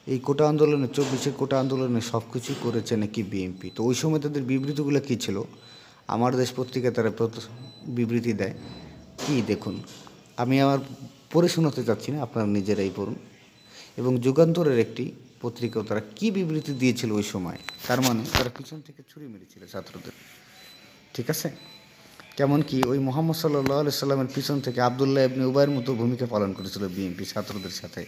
এই কোটা আন্দোলনে 24-এর কোটা আন্দোলনে সব কিছুই করেছে নাকি বিএনপি। তো ওই সময় তাদের বিবৃতিগুলো কী ছিল? আমার দেশ পত্রিকায় তারা বিবৃতি দেয় কি দেখুন, আমি আমার পড়ে শোনাতে চাচ্ছি না, আপনারা নিজেরাই পড়ুন। এবং যুগান্তরের একটি পত্রিকাও তারা কী বিবৃতি দিয়েছিল ওই সময়, তার মানে তারা পিছন থেকে ছুরি মেরেছিল ছাত্রদের, ঠিক আছে? কেমন কি ওই মোহাম্মদ সাল্লাল্লাহু আলাইহি সাল্লামের পিছন থেকে আবদুল্লাহ ইবনে উবাইয়ের মতো ভূমিকা পালন করেছিল বিএনপি ছাত্রদের সাথে।